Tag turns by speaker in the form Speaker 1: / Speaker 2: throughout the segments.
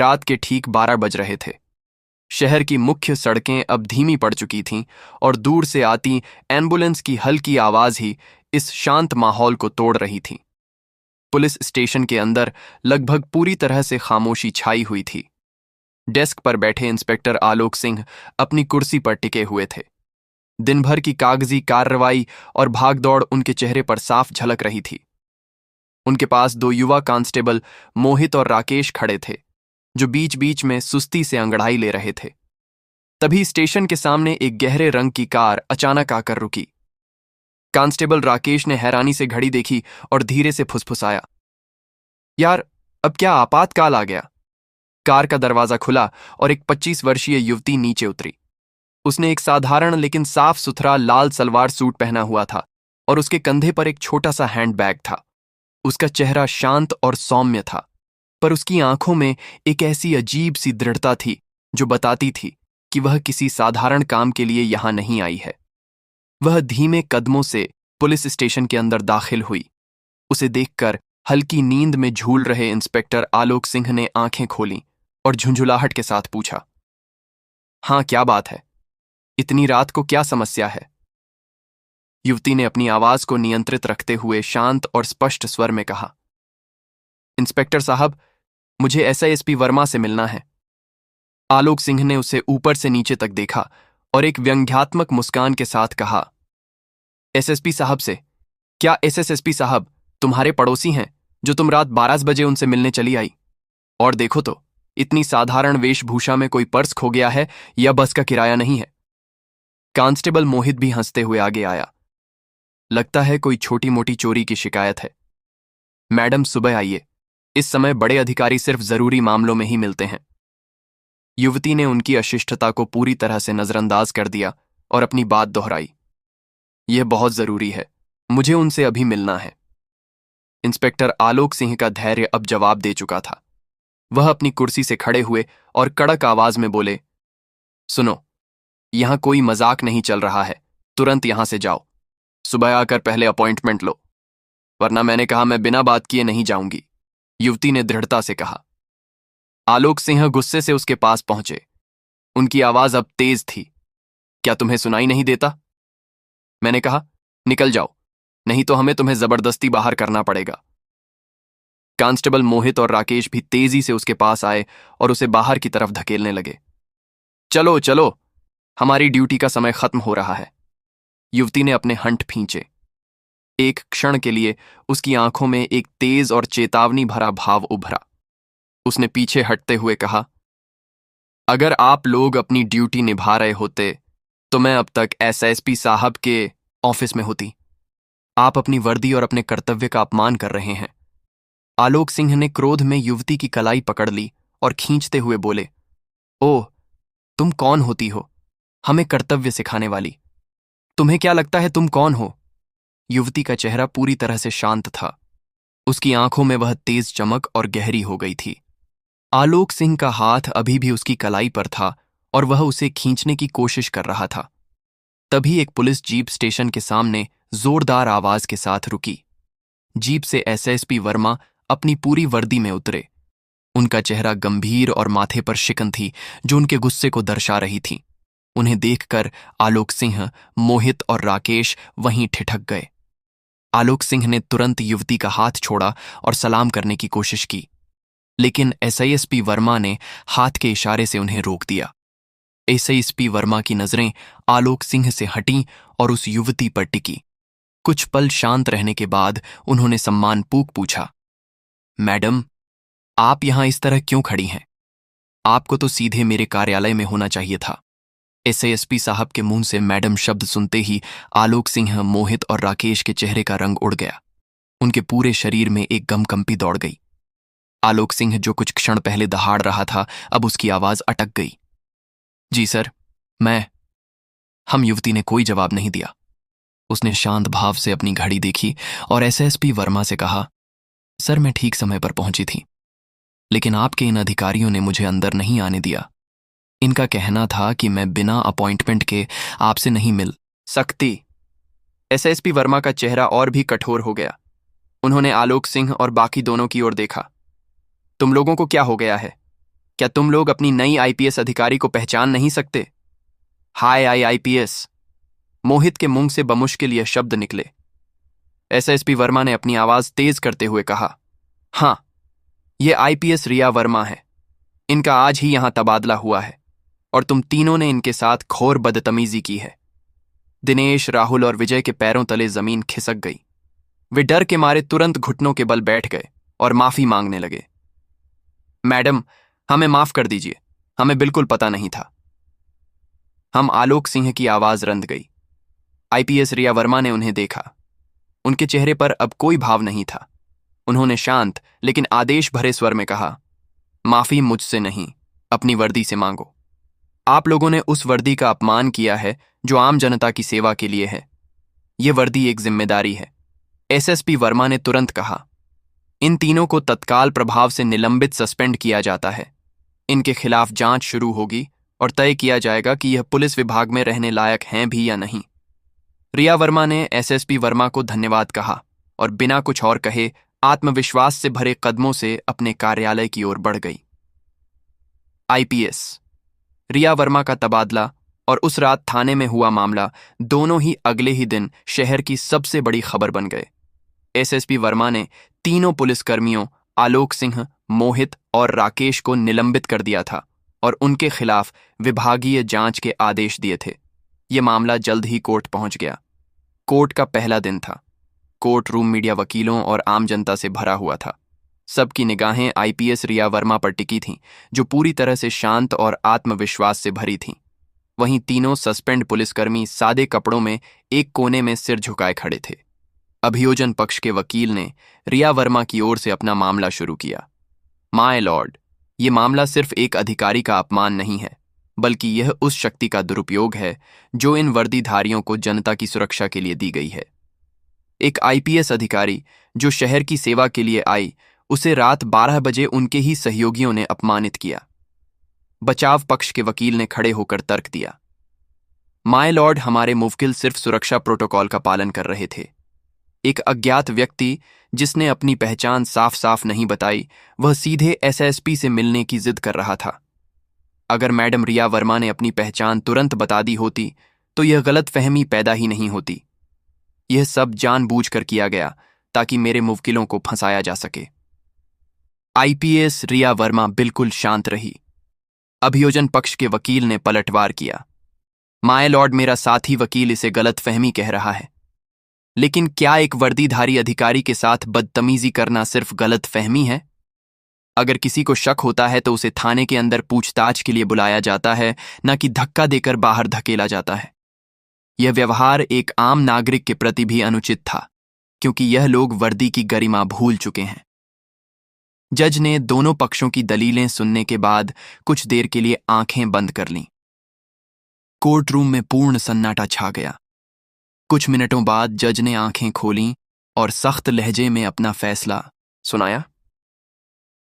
Speaker 1: रात के ठीक 12 बज रहे थे। शहर की मुख्य सड़कें अब धीमी पड़ चुकी थीं और दूर से आती एम्बुलेंस की हल्की आवाज ही इस शांत माहौल को तोड़ रही थी। पुलिस स्टेशन के अंदर लगभग पूरी तरह से खामोशी छाई हुई थी। डेस्क पर बैठे इंस्पेक्टर आलोक सिंह अपनी कुर्सी पर टिके हुए थे। दिन भर की कागजी कार्रवाई और भागदौड़ उनके चेहरे पर साफ झलक रही थी। उनके पास 2 युवा कांस्टेबल मोहित और राकेश खड़े थे, जो बीच बीच में सुस्ती से अंगड़ाई ले रहे थे। तभी स्टेशन के सामने एक गहरे रंग की कार अचानक आकर रुकी। कांस्टेबल राकेश ने हैरानी से घड़ी देखी और धीरे से फुसफुसाया, यार, अब क्या आपातकाल आ गया? कार का दरवाजा खुला और एक 25 वर्षीय युवती नीचे उतरी। उसने एक साधारण लेकिन साफ सुथरा लाल सलवार सूट पहना हुआ था और उसके कंधे पर एक छोटा सा हैंडबैग था। उसका चेहरा शांत और सौम्य था, पर उसकी आंखों में एक ऐसी अजीब सी दृढ़ता थी जो बताती थी कि वह किसी साधारण काम के लिए यहां नहीं आई है। वह धीमे कदमों से पुलिस स्टेशन के अंदर दाखिल हुई। उसे देखकर हल्की नींद में झूल रहे इंस्पेक्टर आलोक सिंह ने आंखें खोलीं और झुंझुलाहट के साथ पूछा, हाँ, क्या बात है? इतनी रात को क्या समस्या है? युवती ने अपनी आवाज को नियंत्रित रखते हुए शांत और स्पष्ट स्वर में कहा, इंस्पेक्टर साहब, मुझे एसआईएसपी वर्मा से मिलना है। आलोक सिंह ने उसे ऊपर से नीचे तक देखा और एक व्यंग्यात्मक मुस्कान के साथ कहा, एसएसपी साहब से? क्या एसएसएसपी साहब तुम्हारे पड़ोसी हैं जो तुम रात 12 बजे उनसे मिलने चली आई? और देखो तो, इतनी साधारण वेशभूषा में कोई पर्स खो गया है या बस का किराया नहीं है? कांस्टेबल मोहित भी हंसते हुए आगे आया, लगता है कोई छोटी मोटी चोरी की शिकायत है। मैडम, सुबह आइए, इस समय बड़े अधिकारी सिर्फ जरूरी मामलों में ही मिलते हैं। युवती ने उनकी अशिष्टता को पूरी तरह से नजरअंदाज कर दिया और अपनी बात दोहराई, यह बहुत जरूरी है, मुझे उनसे अभी मिलना है। इंस्पेक्टर आलोक सिंह का धैर्य अब जवाब दे चुका था। वह अपनी कुर्सी से खड़े हुए और कड़क आवाज में बोले, सुनो, यहां कोई मजाक नहीं चल रहा है, तुरंत यहां से जाओ। सुबह आकर पहले अपॉइंटमेंट लो, वरना मैंने कहा मैं बिना बात किए नहीं जाऊंगी, युवती ने दृढ़ता से कहा। आलोक सिंह गुस्से से उसके पास पहुंचे। उनकी आवाज अब तेज थी, क्या तुम्हें सुनाई नहीं देता? मैंने कहा, निकल जाओ, नहीं तो हमें तुम्हें जबरदस्ती बाहर करना पड़ेगा। कांस्टेबल मोहित और राकेश भी तेजी से उसके पास आए और उसे बाहर की तरफ धकेलने लगे। चलो चलो, हमारी ड्यूटी का समय खत्म हो रहा है। युवती ने अपने हंठ खींचे। एक क्षण के लिए उसकी आंखों में एक तेज और चेतावनी भरा भाव उभरा। उसने पीछे हटते हुए कहा, अगर आप लोग अपनी ड्यूटी निभा रहे होते तो मैं अब तक एसएसपी साहब के ऑफिस में होती। आप अपनी वर्दी और अपने कर्तव्य का अपमान कर रहे हैं। आलोक सिंह ने क्रोध में युवती की कलाई पकड़ ली और खींचते हुए बोले, ओह, तुम कौन होती हो हमें कर्तव्य सिखाने वाली? तुम्हें क्या लगता है तुम कौन हो? युवती का चेहरा पूरी तरह से शांत था। उसकी आंखों में वह तेज चमक और गहरी हो गई थी। आलोक सिंह का हाथ अभी भी उसकी कलाई पर था और वह उसे खींचने की कोशिश कर रहा था। तभी एक पुलिस जीप स्टेशन के सामने जोरदार आवाज के साथ रुकी। जीप से एसएसपी वर्मा अपनी पूरी वर्दी में उतरे। उनका चेहरा गंभीर और माथे पर शिकन थी जो उनके गुस्से को दर्शा रही थी। उन्हें देखकर आलोक सिंह, मोहित और राकेश वहीं ठिठक गए। आलोक सिंह ने तुरंत युवती का हाथ छोड़ा और सलाम करने की कोशिश की, लेकिन एसआईएसपी वर्मा ने हाथ के इशारे से उन्हें रोक दिया। एसआईएसपी वर्मा की नजरें आलोक सिंह से हटीं और उस युवती पर टिकी। कुछ पल शांत रहने के बाद उन्होंने सम्मानपूर्वक पूछा, मैडम, आप यहां इस तरह क्यों खड़ी हैं? आपको तो सीधे मेरे कार्यालय में होना चाहिए था। एसआईएसपी साहब के मुंह से मैडम शब्द सुनते ही आलोक सिंह, मोहित और राकेश के चेहरे का रंग उड़ गया। उनके पूरे शरीर में एक गमकंपी दौड़ गई। आलोक सिंह, जो कुछ क्षण पहले दहाड़ रहा था, अब उसकी आवाज अटक गई। जी सर, हम युवती ने कोई जवाब नहीं दिया। उसने शांत भाव से अपनी घड़ी देखी और एसएसपी वर्मा से कहा, सर, मैं ठीक समय पर पहुंची थी, लेकिन आपके इन अधिकारियों ने मुझे अंदर नहीं आने दिया। इनका कहना था कि मैं बिना अपॉइंटमेंट के आपसे नहीं मिल सकती। एसएसपी वर्मा का चेहरा और भी कठोर हो गया। उन्होंने आलोक सिंह और बाकी दोनों की ओर देखा। तुम लोगों को क्या हो गया है? क्या तुम लोग अपनी नई आईपीएस अधिकारी को पहचान नहीं सकते? हाय आईपीएस। मोहित के मुंह से बमुश्किल यह शब्द निकले। एसएसपी वर्मा ने अपनी आवाज तेज करते हुए कहा, हां, ये आईपीएस रिया वर्मा है। इनका आज ही यहां तबादला हुआ है और तुम तीनों ने इनके साथ घोर बदतमीजी की है। दिनेश, राहुल और विजय के पैरों तले जमीन खिसक गई। वे डर के मारे तुरंत घुटनों के बल बैठ गए और माफी मांगने लगे। मैडम, हमें माफ कर दीजिए, हमें बिल्कुल पता नहीं था। हम आलोक सिंह की आवाज रंध गई। आईपीएस रिया वर्मा ने उन्हें देखा। उनके चेहरे पर अब कोई भाव नहीं था। उन्होंने शांत लेकिन आदेश भरे स्वर में कहा, माफी मुझसे नहीं, अपनी वर्दी से मांगो। आप लोगों ने उस वर्दी का अपमान किया है जो आम जनता की सेवा के लिए है। यह वर्दी एक जिम्मेदारी है। एसएसपी वर्मा ने तुरंत कहा, इन तीनों को तत्काल प्रभाव से निलंबित सस्पेंड किया जाता है। इनके खिलाफ जांच शुरू होगी और तय किया जाएगा कि यह पुलिस विभाग में रहने लायक हैं भी या नहीं। रिया वर्मा ने एसएसपी वर्मा को धन्यवाद कहा और बिना कुछ और कहे आत्मविश्वास से भरे कदमों से अपने कार्यालय की ओर बढ़ गई। आईपीएस रिया वर्मा का तबादला और उस रात थाने में हुआ मामला दोनों ही अगले ही दिन शहर की सबसे बड़ी खबर बन गए। एसएसपी वर्मा ने तीनों पुलिसकर्मियों आलोक सिंह, मोहित और राकेश को निलंबित कर दिया था और उनके खिलाफ विभागीय जांच के आदेश दिए थे। यह मामला जल्द ही कोर्ट पहुंच गया। कोर्ट का पहला दिन था। कोर्ट रूम मीडिया वकीलों और आम जनता से भरा हुआ था। सबकी निगाहें आईपीएस रिया वर्मा पर टिकी थीं, जो पूरी तरह से शांत और आत्मविश्वास से भरी थीं। वहीं तीनों सस्पेंड पुलिसकर्मी सादे कपड़ों में एक कोने में सिर झुकाए खड़े थे। अभियोजन पक्ष के वकील ने रिया वर्मा की ओर से अपना मामला शुरू किया। माय लॉर्ड, ये मामला सिर्फ एक अधिकारी का अपमान नहीं है, बल्कि यह उस शक्ति का दुरुपयोग है जो इन वर्दीधारियों को जनता की सुरक्षा के लिए दी गई है। एक आईपीएस अधिकारी जो शहर की सेवा के लिए आई, उसे रात 12 बजे उनके ही सहयोगियों ने अपमानित किया। बचाव पक्ष के वकील ने खड़े होकर तर्क दिया, माय लॉर्ड, हमारे मुवक्किल सिर्फ सुरक्षा प्रोटोकॉल का पालन कर रहे थे। एक अज्ञात व्यक्ति जिसने अपनी पहचान साफ साफ नहीं बताई, वह सीधे एसएसपी से मिलने की जिद कर रहा था। अगर मैडम रिया वर्मा ने अपनी पहचान तुरंत बता दी होती तो यह गलतफहमी पैदा ही नहीं होती। यह सब जानबूझकर किया गया ताकि मेरे मुवक्किलों को फंसाया जा सके। आईपीएस रिया वर्मा बिल्कुल शांत रही। अभियोजन पक्ष के वकील ने पलटवार किया, माय लॉर्ड, मेरा साथी वकील इसे गलतफहमी कह रहा है। लेकिन क्या एक वर्दीधारी अधिकारी के साथ बदतमीजी करना सिर्फ गलतफहमी है? अगर किसी को शक होता है तो उसे थाने के अंदर पूछताछ के लिए बुलाया जाता है, न कि धक्का देकर बाहर धकेला जाता है। यह व्यवहार एक आम नागरिक के प्रति भी अनुचित था, क्योंकि यह लोग वर्दी की गरिमा भूल चुके हैं। जज ने दोनों पक्षों की दलीलें सुनने के बाद कुछ देर के लिए आंखें बंद कर लीं। कोर्ट रूम में पूर्ण सन्नाटा छा गया। कुछ मिनटों बाद जज ने आंखें खोलीं और सख्त लहजे में अपना फैसला सुनाया।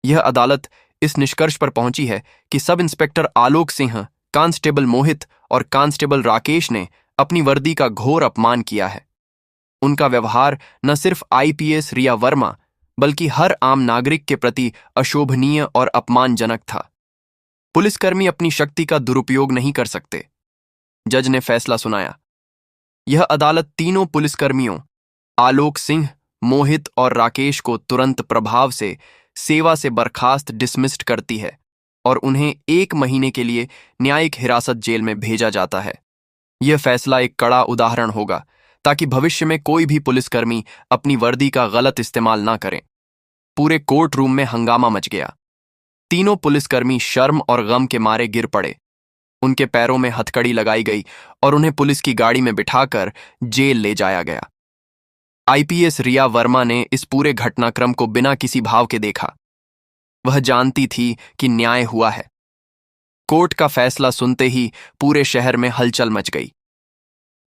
Speaker 1: यह अदालत इस निष्कर्ष पर पहुंची है कि sub inspector Alok Singh, constable मोहित और कांस्टेबल राकेश ने अपनी वर्दी का घोर अपमान किया है। उनका व्यवहार न सिर्फ आईपीएस रिया वर्मा बल्कि हर आम नागरिक के प्रति अशोभनीय और अपमानजनक था। पुलिसकर्मी अपनी शक्ति का दुरुपयोग नहीं कर सकते। जज ने फैसला सुनाया, यह अदालत तीनों पुलिसकर्मियों आलोक सिंह, मोहित और राकेश को तुरंत प्रभाव से सेवा से बर्खास्त डिसमिस्ड करती है और उन्हें 1 महीने के लिए न्यायिक हिरासत जेल में भेजा जाता है। यह फैसला एक कड़ा उदाहरण होगा ताकि भविष्य में कोई भी पुलिसकर्मी अपनी वर्दी का गलत इस्तेमाल ना करें। पूरे कोर्ट रूम में हंगामा मच गया। तीनों पुलिसकर्मी शर्म और गम के मारे गिर पड़े। उनके पैरों में हथकड़ी लगाई गई और उन्हें पुलिस की गाड़ी में बिठाकर जेल ले जाया गया। आईपीएस रिया वर्मा ने इस पूरे घटनाक्रम को बिना किसी भाव के देखा। वह जानती थी कि न्याय हुआ है। कोर्ट का फैसला सुनते ही पूरे शहर में हलचल मच गई।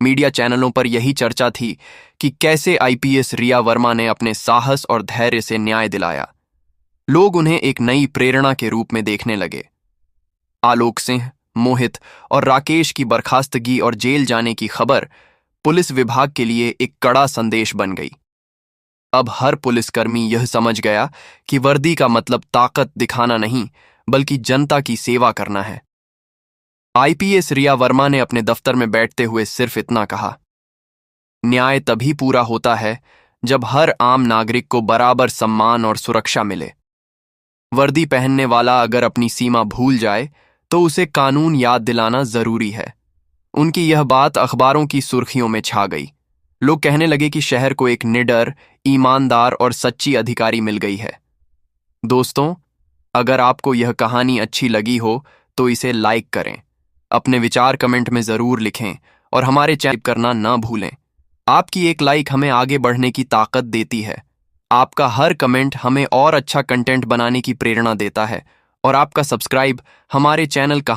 Speaker 1: मीडिया चैनलों पर यही चर्चा थी कि कैसे आईपीएस रिया वर्मा ने अपने साहस और धैर्य से न्याय दिलाया। लोग उन्हें एक नई प्रेरणा के रूप में देखने लगे। आलोक सिंह, मोहित और राकेश की बर्खास्तगी और जेल जाने की खबर पुलिस विभाग के लिए एक कड़ा संदेश बन गई। अब हर पुलिसकर्मी यह समझ गया कि वर्दी का मतलब ताकत दिखाना नहीं, बल्कि जनता की सेवा करना है। आईपीएस रिया वर्मा ने अपने दफ्तर में बैठते हुए सिर्फ इतना कहा, न्याय तभी पूरा होता है जब हर आम नागरिक को बराबर सम्मान और सुरक्षा मिले। वर्दी पहनने वाला अगर अपनी सीमा भूल जाए तो उसे कानून याद दिलाना जरूरी है। उनकी यह बात अखबारों की सुर्खियों में छा गई। लोग कहने लगे कि शहर को एक निडर, ईमानदार और सच्ची अधिकारी मिल गई है। दोस्तों, अगर आपको यह कहानी अच्छी लगी हो तो इसे लाइक करें, अपने विचार कमेंट में जरूर लिखें और हमारे चैनल करना ना भूलें। आपकी एक लाइक हमें आगे बढ़ने की ताकत देती है। आपका हर कमेंट हमें और अच्छा कंटेंट बनाने की प्रेरणा देता है और आपका सब्सक्राइब हमारे चैनल का